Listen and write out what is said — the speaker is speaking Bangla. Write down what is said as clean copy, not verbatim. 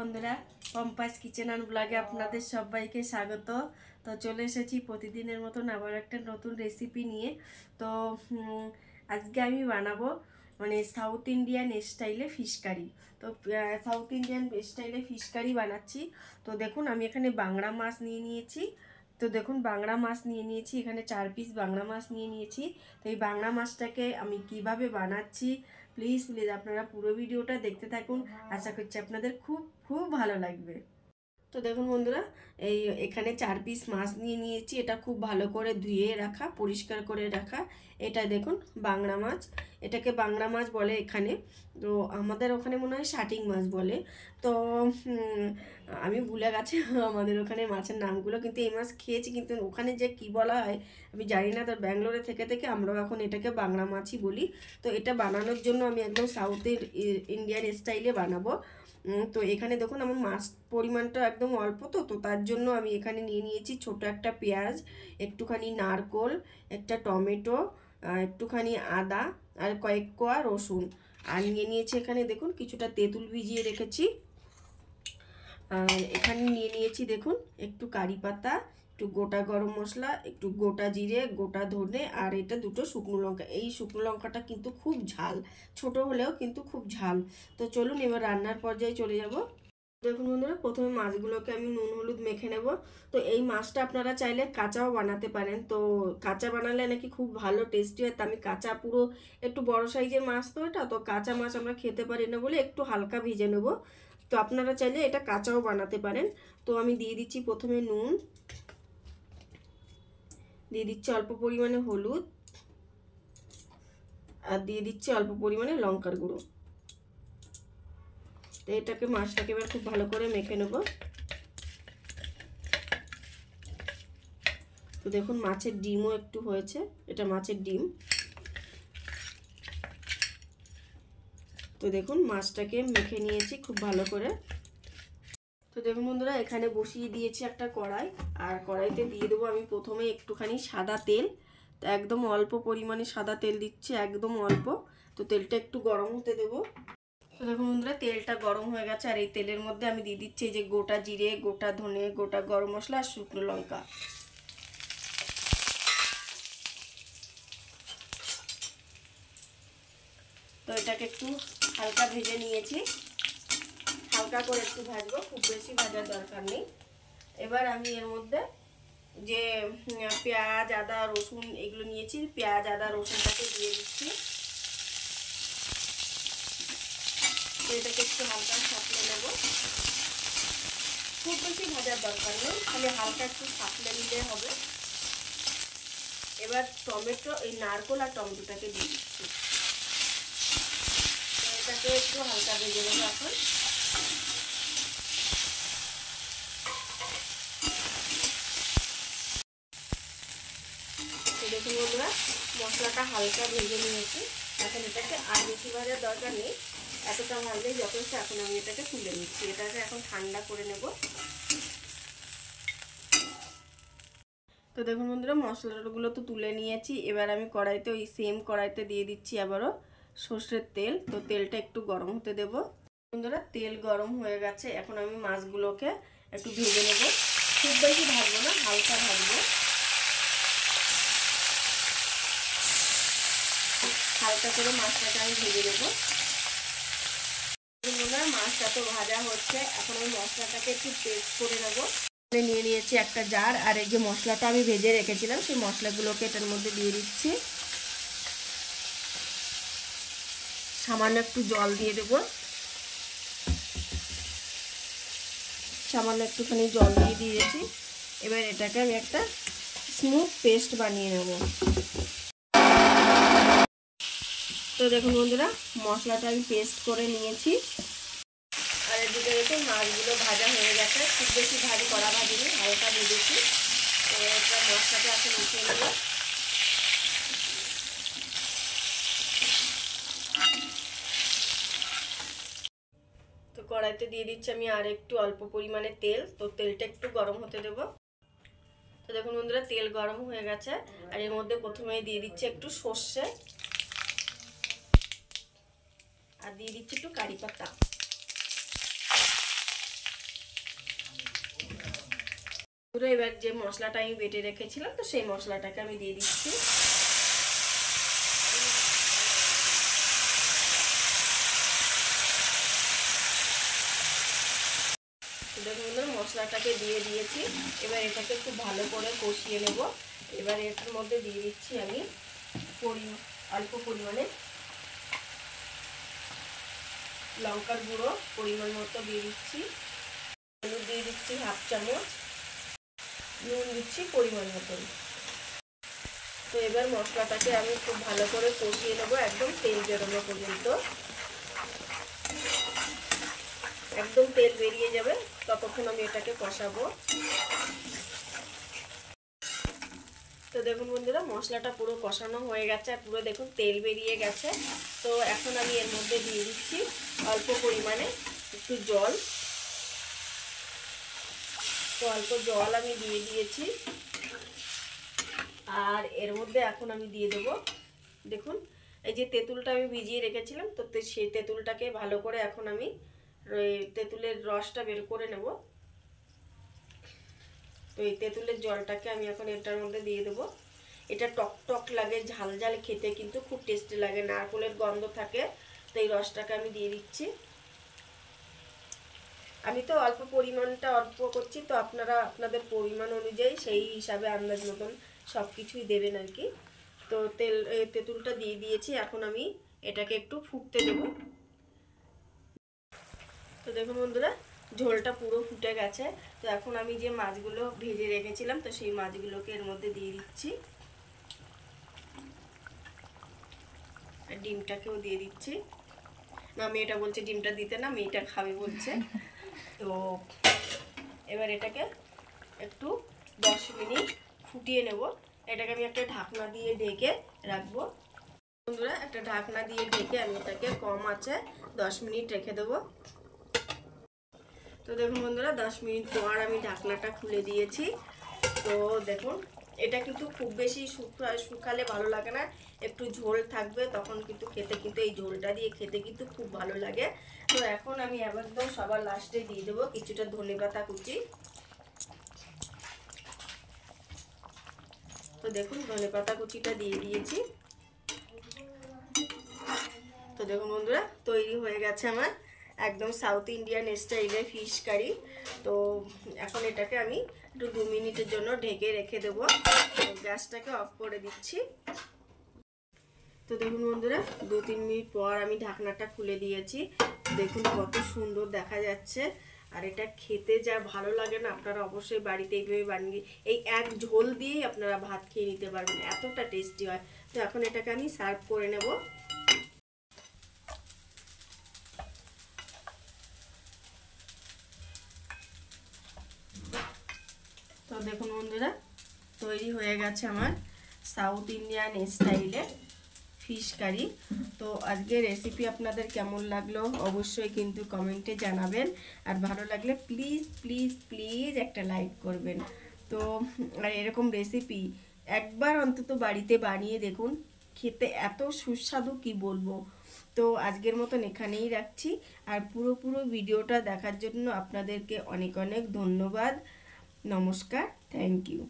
বন্ধুরা, পম্পাস কিচেন অ্যান্ড ব্লগে আপনাদের সবাইকে স্বাগত। তো চলে এসেছি প্রতিদিনের মতন আবার একটা নতুন রেসিপি নিয়ে। তো আজকে আমি বানাবো সাউথ ইন্ডিয়ান স্টাইলে ফিশ কারি। তো সাউথ ইন্ডিয়ান স্টাইলে ফিশ কারি বানাচ্ছি। তো দেখুন আমি এখানে বাংলা মাছ নিয়ে নিয়েছি। তো দেখুন বাংলা মাছ নিয়ে নিয়েছি, এখানে 4 পিস বাংলা মাছ নিয়ে নিয়েছি। তো এই বাংলা মাছটাকে আমি কিভাবে বানাচ্ছি প্লিজ আপনারা পুরো ভিডিওটা দেখতে থাকুন। আশা করছি আপনাদের খুব খুব ভালো লাগবে। তো দেখুন বন্ধুরা, এখানে 4 পিস মাছ নিয়ে নিয়েছি। এটা খুব ভালো করে ধুয়ে রাখা, পরিষ্কার করে রাখা। এটা দেখুন বাংলা মাছ, এটাকে বাংলা মাছ বলে এখানে। তো আমাদের ওখানে মনে হয় শাটিং মাছ বলে। তো আমি ভুলে গেছি আমাদের ওখানে মাছের নামগুলো, কিন্তু এই মাছ খেয়েছি, কিন্তু ওখানে যে কি বলা হয় আমি জানি না। তো ব্যাঙ্গালোরে থেকে থেকে আমরাও এখন এটাকে বাংলা মাছই বলি। তো এটা বানানোর জন্য আমি একদম সাউথের ইন্ডিয়ান স্টাইলে বানাবো। তো এখানে দেখুন আমার মাছ পরিমাণটা একদম অল্প। তো তার জন্য আমি এখানে নিয়ে নিয়েছি ছোট একটা পেঁয়াজ, একটুখানি নারকোল, একটা টমেটো, একটুখানি আদা আর কয়েক কোয়া রসুন। আর নিয়ে নিয়েছি এখানে দেখুন কিছুটা তেঁতুল ভিজিয়ে রেখেছি। আর এখানে নিয়ে নিয়েছি দেখুন একটু কারি পাতা, একটু গোটা গরম মশলা, একটু গোটা জিরে, গোটা ধনে, আর এটা দুটো শুকনো লঙ্কা। এই শুকনো লঙ্কাটা কিন্তু খুব ঝাল, ছোট হলেও কিন্তু খুব ঝাল। তো চলুন এবার রান্নার পর্যায়ে চলে যাব। দেখুন বন্ধুরা, প্রথমে মাছগুলোকে আমি নুন হলুদ মেখে নেব। তো এই মাছটা আপনারা চাইলে কাঁচাও বানাতে পারেন। তো কাঁচা বানালে নাকি খুব ভালো টেস্টি হয়। তো আমি কাঁচা পুরো একটু বড় সাইজের মাছ, তো এটা তো কাঁচা মাছ আমরা খেতে পারি না বলে একটু হালকা ভিজে নেব। তো আপনারা চাইলে এটা কাঁচাও বানাতে পারেন। তো আমি দিয়ে দিচ্ছি প্রথমে নুন, দিয়ে দিচ্ছি অল্প পরিমাণে হলুদ, আর দিয়ে দিচ্ছি অল্প পরিমাণে লঙ্কার গুঁড়ো। তো এটাকে মাছটাকে এবার খুব ভালো করে মেখে নেব। তো দেখুন মাছের ডিমও একটু হয়েছে, এটা মাছের ডিম। তো দেখুন মাছটাকে মেখে নিয়েছি খুব ভালো করে। তো দেখুন বন্ধুরা, এখানে বসিয়ে দিয়েছি একটা কড়াই, আর কড়াইতে দিয়ে দেবো আমি প্রথমে একটুখানি সাদা তেল। তো একদম অল্প পরিমাণে সাদা তেল দিচ্ছি, একদম অল্প। তো তেলটা একটু গরম হতে দেবো। তো দেখুন বন্ধুরা, তেলটা গরম হয়ে গেছে, আর এই তেলের মধ্যে আমি দিয়ে দিচ্ছি এই যে গোটা জিরে, গোটা ধনে, গোটা গরম মশলা আর শুকনো লঙ্কা। তো এটাকে একটু হালকা ভেজে নিয়েছি, হালকা করে একটু ভাজবো, খুব বেশি ভাজার দরকার নেই। এবার আমি এর মধ্যে যে পেঁয়াজ আদা রসুন এগুলো নিয়েছি, পেঁয়াজ আদা রসুনটাকে দিয়ে দিচ্ছি। তো এটাকে একটু হালকা সাঁতলে নেব, খুব বেশি ভাজার দরকার নেই, খালি হালকা একটু সাঁতলে নিলে হবে। এবার টমেটো, এই নারকোল আর টমেটোটাকে দিয়ে দিচ্ছি। তো এটাকে একটু হালকা ভেজে নেবো এখন। দেখুন বন্ধুরা, মশলাটা হালকা ভেজে নিয়েছি। এখন এটাকে আর বেশি ভাজার দরকার নেই, এতটা ভাজলেই যথেষ্ট। এখন আমি এটাকে তুলে নিচ্ছি, এটাকে এখন ঠান্ডা করে নেব। তো দেখুন বন্ধুরা, মশলাগুলো তো তুলে নিয়েছি। এবার আমি কড়াইতে, ওই সেম কড়াইতে দিয়ে দিচ্ছি আবারও সর্ষের তেল। তো তেলটা একটু গরম হতে দেব। বন্ধুরা, তেল গরম হয়ে গেছে, এখন আমি মাছগুলোকে একটু ভেজে নেব। খুব বেশি ভাজবো না, হালকা ভাজবো, হালকা করে মাছটাকে আমি ভেজে নেব। মাছটা তো ভাজা হচ্ছে, এখন আমি মশলাটাকে একটু পেস্ট করে নেব। নিয়ে নিয়েছি একটা জার, আর এই যে মশলাটা আমি ভেজে রেখেছিলাম সেই মশলাগুলোকে এটার মধ্যে দিয়ে দিচ্ছি। সামান্য একটু জল দিয়ে দেব, সামান্য একটুখানি জল দিয়ে দিয়েছি। এবার এটাকে আমি একটা স্মুথ পেস্ট বানিয়ে নেব। তো দেখুন বন্ধুরা, মশলাটা আমি পেস্ট করে নিয়েছি। আর এদিকে দেখুন মাছগুলো ভাজা হয়ে গেছে, খুব বেশি কড়া ভাজিনি, হালকা ভেজেছি। তো এটা মশলাটা এখন মিশিয়ে নেব। তো কড়াইতে দিয়ে দিচ্ছি আমি আর একটু অল্প পরিমাণে তেল। তো তেলটা একটু গরম হতে দেব। তো দেখুন বন্ধুরা, তেল গরম হয়ে গেছে, আর এর মধ্যে প্রথমে দিয়ে দিচ্ছি একটু সর্ষে, আর দিয়ে দিচ্ছি একটু কারি পাতা। পুরো এবার যে মশলাটা আমি বেটে রেখেছিলাম তো সেই মশলাটাকে আমি দিয়ে দিচ্ছি। দেখুন বন্ধুরা মশলাটাকে দিয়ে দিয়েছি, এবার এটাকে খুব ভালো করে কষিয়ে নেব। এবার এর মধ্যে দিয়ে দিচ্ছি আমি অল্প পরিমাণে লঙ্কার গুঁড়ো পরিমাণ মতো দিয়ে দিচ্ছি, হলুদ দিয়ে দিচ্ছি 1/2 চামচ, নুন দিচ্ছি পরিমাণ মতো। তো এবার মশলাটাকে আমি খুব ভালো করে কষিয়ে নেবো একদম তেল বেরোনো পর্যন্ত। একদম তেল বেরিয়ে যাবে ততক্ষণ আমি এটাকে কষাবো। তো দেখুন বন্ধুরা মশলাটা পুরো কষানো হয়ে গেছে আর পুরো দেখুন তেল বেরিয়ে গেছে। তো এখন আমি এর মধ্যে দিয়ে দিচ্ছি অল্প পরিমাণে একটু জল। তো অল্প জল আমি দিয়ে দিয়েছি আর এর মধ্যে এখন আমি দিয়ে দেবো, দেখুন এই যে তেঁতুলটা আমি ভিজিয়ে রেখেছিলাম, তো সেই তেঁতুলটাকে ভালো করে এখন আমি তেঁতুলের রসটা বের করে নেব। তো এই তেঁতুলের জলটাকে আমি এখন এটার মধ্যে দিয়ে দেবো। এটা টক টক লাগে, ঝাল ঝাল খেতে কিন্তু খুব টেস্টি লাগে, নারকেলের গন্ধ থাকে। তো এই রসটাকে আমি দিয়ে দিচ্ছি। আমি তো অল্প পরিমাণটা অল্প করছি, তো আপনারা আপনাদের পরিমাণ অনুযায়ী সেই হিসাবে আন্দাজ মতন সব কিছুই দেবেন আর কি। তো তেঁতুলটা দিয়ে দিয়েছি, এখন আমি এটাকে একটু ফুটতে দেব। তো দেখুন বন্ধুরা ঝোলটা পুরো ফুটে গেছে। তো এখন আমি যে মাছগুলো ভেজে রেখেছিলাম তো সেই মাছগুলোকে এর মধ্যে দিয়ে দিচ্ছি, আর ডিমটাকেও দিয়ে দিচ্ছি। না মেয়েটা বলছে ডিমটা দিতে না, মেয়েটা খাবে বলছে। তো এবার এটাকে একটু 10 মিনিট ফুটিয়ে নেব। এটাকে আমি একটা ঢাকনা দিয়ে ঢেকে রাখবো। বন্ধুরা একটা ঢাকনা দিয়ে ঢেকে আমি এটাকে কম আঁচে 10 মিনিট রেখে দেবো। তো দেখুন বন্ধুরা 10 মিনিট পর আমি ঢাকনাটা খুলে দিয়েছি। তো দেখুন এটা কিন্তু খুব বেশি শুকালে ভালো লাগে না, একটু ঝোল থাকবে তখন কিন্তু খেতে, কিন্তু এই ঝোলটা দিয়ে খেতে কিন্তু খুব ভালো লাগে। তো এখন আমি একদম সবার লাস্টে দিয়ে দেবো কিছুটা ধনেপাতা কুচি। তো দেখুন ধনেপাতা কুচিটা দিয়ে দিয়েছি। তো দেখুন বন্ধুরা তৈরি হয়ে গেছে আমার একদম সাউথ ইন্ডিয়ান স্টাইলে ফিশ কারি। তো এখন এটাকে আমি একটু 2 মিনিটের জন্য ঢেকে রেখে দেবো। গ্যাসটাকে অফ করে দিচ্ছি। তো দেখুন বন্ধুরা 2-3 মিনিট পর আমি ঢাকনাটা খুলে দিয়েছি। দেখুন কত সুন্দর দেখা যাচ্ছে, আর এটা খেতে যা ভালো লাগে না, আপনারা অবশ্যই বাড়িতে এইভাবে বানিয়ে এই এক ঝোল দিয়েই আপনারা ভাত খেয়ে নিতে পারবেন, এতটা টেস্টি হয়। তো এখন এটাকে আমি সার্ভ করে নেব। তো দেখুন বন্ধুরা তৈরি হয়ে গেছে আমার সাউথ ইন্ডিয়ান স্টাইলে ফিশ কারি। তো আজকে রেসিপি আপনাদের কেমন লাগলো অবশ্যই কিন্তু কমেন্টে জানাবেন, আর ভালো লাগলে প্লিজ প্লিজ প্লিজ একটা লাইক করবেন। তো আর এরকম রেসিপি একবার অন্তত বাড়িতে বানিয়ে দেখুন, খেতে এত সুস্বাদু কি বলবো। তো আজকের মতন এখানেই রাখছি, আর পুরো ভিডিওটা দেখার জন্য আপনাদেরকে অনেক অনেক ধন্যবাদ। নমস্কার, থ্যাংক ইউ।